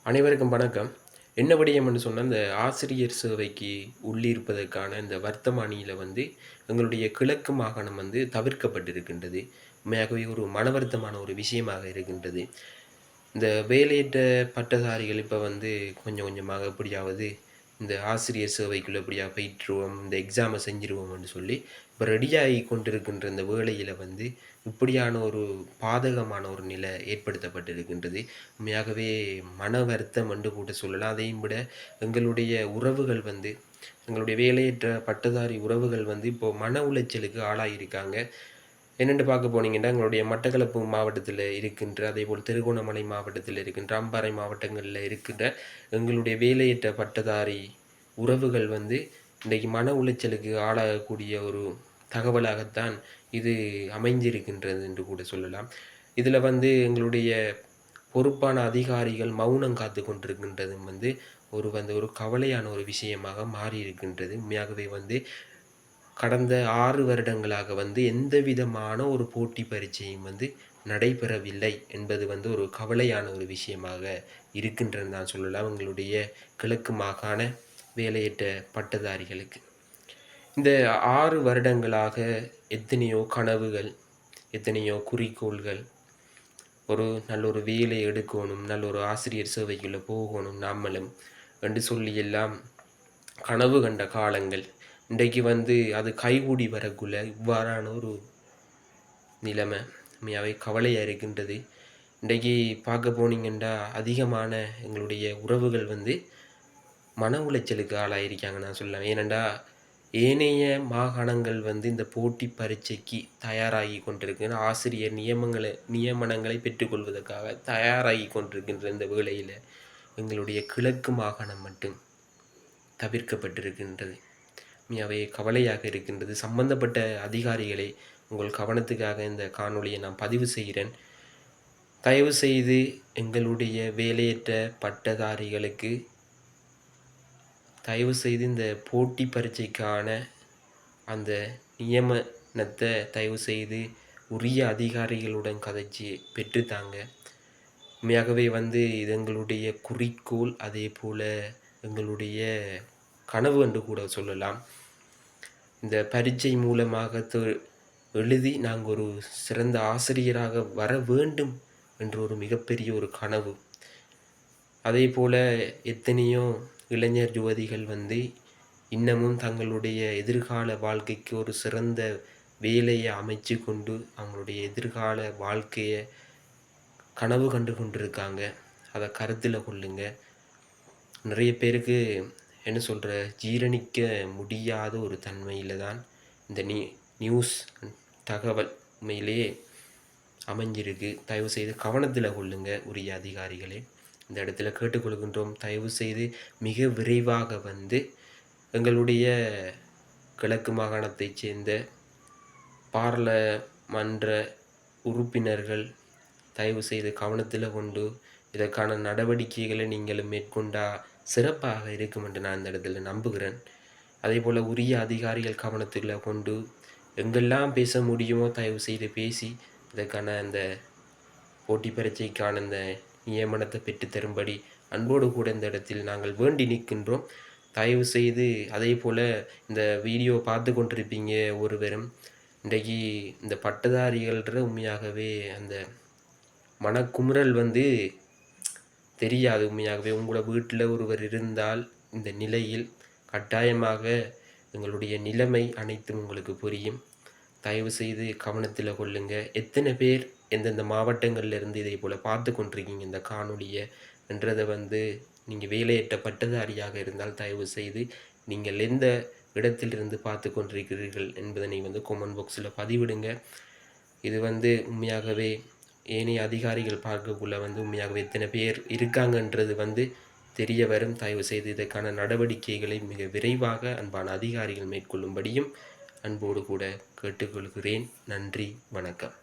அனைவருக்கும் வணக்கம். என்ன விடயம் என்று சொன்னால், இந்த ஆசிரியர் சேவைக்கு உள்ளிருப்பதற்கான இந்த வர்த்தமானியில எங்களுடைய கிழக்கு மாகாணம் தவிர்க்கப்பட்டிருக்கின்றது. உண்மையாகவே ஒரு மன வருத்தமான ஒரு விஷயமாக இருக்கின்றது. இந்த வேலையற்ற பட்டதாரிகள் இப்ப கொஞ்சம் கொஞ்சமாக எப்படியாவது இந்த ஆசிரியர் சேவைக்குள்ள எப்படியா போயிட்டுருவோம், இந்த எக்ஸாம செஞ்சுருவோம்ன்னு சொல்லி, இப்ப ரெடியாகி கொண்டிருக்கின்ற இந்த வேளையில இப்படியான ஒரு பாதகமான ஒரு நிலை ஏற்படுத்தப்பட்டிருக்கின்றது. உண்மையாகவே மன வருத்தம் என்று கூட சொல்லலாம். அதையும் விட எங்களுடைய உறவுகள் எங்களுடைய வேலையற்ற பட்டதாரி உறவுகள் இப்போ மன உளைச்சலுக்கு ஆளாகியிருக்காங்க. என்னென்று பார்க்க போனீங்கன்னா, எங்களுடைய மட்டக்களப்பு மாவட்டத்தில இருக்கின்ற, அதேபோல் திருகோணமலை மாவட்டத்தில இருக்கின்ற, அம்பாறை மாவட்டங்கள்ல இருக்கின்ற எங்களுடைய வேலையற்ற பட்டதாரி உறவுகள் இன்றைக்கு மன உளைச்சலுக்கு ஆளாகக்கூடிய ஒரு தகவலாகத்தான் இது அமைஞ்சிருக்கின்றது என்று கூட சொல்லலாம். இதில எங்களுடைய பொறுப்பான அதிகாரிகள் மௌனம் காத்து கொண்டிருக்கின்றதும் ஒரு கவலையான ஒரு விஷயமாக மாறியிருக்கின்றது. உண்மையாகவே கடந்த 6 வருடங்களாக எந்த விதமான ஒரு போட்டி பரீட்சையும் நடைபெறவில்லை என்பது ஒரு கவலையான ஒரு விஷயமாக இருக்கின்றன்னு தான் சொல்லலாம். எங்களுடைய கிழக்கு மாகாண வேலையற்ற பட்டதாரிகளுக்கு. இந்த 6 வருடங்களாக எத்தனையோ கனவுகள், எத்தனையோ குறிக்கோள்கள், நல்ல ஒரு வேலை எடுக்கணும், நல்ல ஒரு ஆசிரியர் சேவைக்குள்ள போகணும் நாமளும் என்று சொல்லி எல்லாம் கனவு கண்ட காலங்கள் இன்றைக்கு அது கைகூடி வரக்குள்ள இவ்வாறான ஒரு நிலைமை உண்மையாகவே கவலையாக இருக்கின்றது. இன்றைக்கு பார்க்க போனீங்கன்னா அதிகமான எங்களுடைய உறவுகள் மன உளைச்சலுக்கு ஆளாயிருக்காங்க நான் சொல்லலாம். ஏனெண்டா ஏனைய மாகாணங்கள் இந்த போட்டி பரீட்சைக்கு தயாராகி கொண்டிருக்கிற ஆசிரியர் நியமனங்களை பெற்றுக்கொள்வதற்காக தயாராகி கொண்டிருக்கின்ற இந்த வேளையில் எங்களுடைய கிழக்கு மாகாணம் மட்டும் தவிர்க்கப்பட்டிருக்கின்றது. உண்மையாகவே கவலையாக இருக்கின்றது. சம்பந்தப்பட்ட அதிகாரிகளை உங்கள் கவனத்துக்காக இந்த காணொளியை நான் பதிவு செய்கிறேன். தயவு செய்து எங்களுடைய வேலையற்ற பட்டதாரிகளுக்கு தயவு செய்து இந்த போட்டி பரீட்சைக்கான அந்த நியமனத்தை தயவு செய்து உரிய அதிகாரிகளுடன் கதைச்சி பெற்றுத்தாங்க. உண்மையாகவே இது எங்களுடைய குறிக்கோள், அதே போல் எங்களுடைய கனவு என்று கூட சொல்லலாம். இந்த பரீட்சை மூலமாக எழுதி நாங்கள் ஒரு சிறந்த ஆசிரியராக வர வேண்டும் என்ற ஒரு மிகப்பெரிய ஒரு கனவு. அதே போல் எத்தனையோ இளைஞர் யுவதிகள் இன்னமும் தங்களுடைய எதிர்கால வாழ்க்கைக்கு ஒரு சிறந்த வேலையை அமைச்சு கொண்டு அவங்களுடைய எதிர்கால வாழ்க்கையை கனவு கண்டு கொண்டிருக்காங்க. அதை கருத்தில் கொள்ளுங்க. நிறைய பேருக்கு என்ன சொல்கிற ஜீரணிக்க முடியாத ஒரு தன்மையில் தான் இந்த நியூஸ் தகவல் உண்மையிலேயே அமைஞ்சிருக்கு. தயவு செய்து கவனத்தில் கொள்ளுங்க உரிய அதிகாரிகளே. இந்த இடத்துல கேட்டுக்கொள்கின்றோம். தயவு செய்து மிக விரைவாக எங்களுடைய கிழக்கு மாகாணத்தைச் சேர்ந்த பாராளுமன்ற உறுப்பினர்கள் தயவு செய்து கவனத்தில் கொண்டு இதற்கான நடவடிக்கைகளை நீங்களும் மேற்கொண்டால் சிறப்பாக இருக்கும் என்று நான் இந்த இடத்துல நம்புகிறேன். அதே போல் உரிய அதிகாரிகள் கவனத்தில் கொண்டு எங்கெல்லாம் பேச முடியுமோ தயவு செய்து பேசி இதற்கான இந்த போட்டி பரீட்சைக்கான இந்த நியமனத்தை பெற்றுத்தரும்படி அன்போடு கூட இந்த இடத்தில் நாங்கள் வேண்டி நிற்கின்றோம். தயவு செய்து அதே போல் இந்த வீடியோ பார்த்து கொண்டிருப்பீங்க ஒருவரும். இன்றைக்கு இந்த பட்டதாரிகள்ன்ற உண்மையாகவே அந்த மனக்குமுறல் தெரியாது. உண்மையாகவே உங்களோட வீட்டில் ஒருவர் இருந்தால் இந்த நிலையில் கட்டாயமாக எங்களுடைய நிலைமை அனைத்தும் உங்களுக்கு புரியும். தயவு செய்து கவனத்தில் கொள்ளுங்க. எத்தனை பேர் எந்தெந்த மாவட்டங்கள்லேருந்து இதே போல் பார்த்து கொண்டிருக்கீங்க இந்த காணொலியை என்றதை நீங்கள் வேலையற்ற பட்டதாரியாக இருந்தால் தயவு செய்து நீங்கள் எந்த இடத்திலிருந்து பார்த்து கொண்டிருக்கிறீர்கள் என்பதனை கமெண்ட் பாக்ஸில் பதிவிடுங்க. இது உண்மையாகவே ஏனைய அதிகாரிகள் பார்க்கக்குள்ள உண்மையாகவே எத்தனை பேர் இருக்காங்கன்றது தெரிய வரும். தயவு செய்து இதற்கான நடவடிக்கைகளை மிக விரைவாக அன்பான அதிகாரிகள் மேற்கொள்ளும்படியும் அன்போடு கூட கேட்டுக்கொள்கிறேன். நன்றி, வணக்கம்.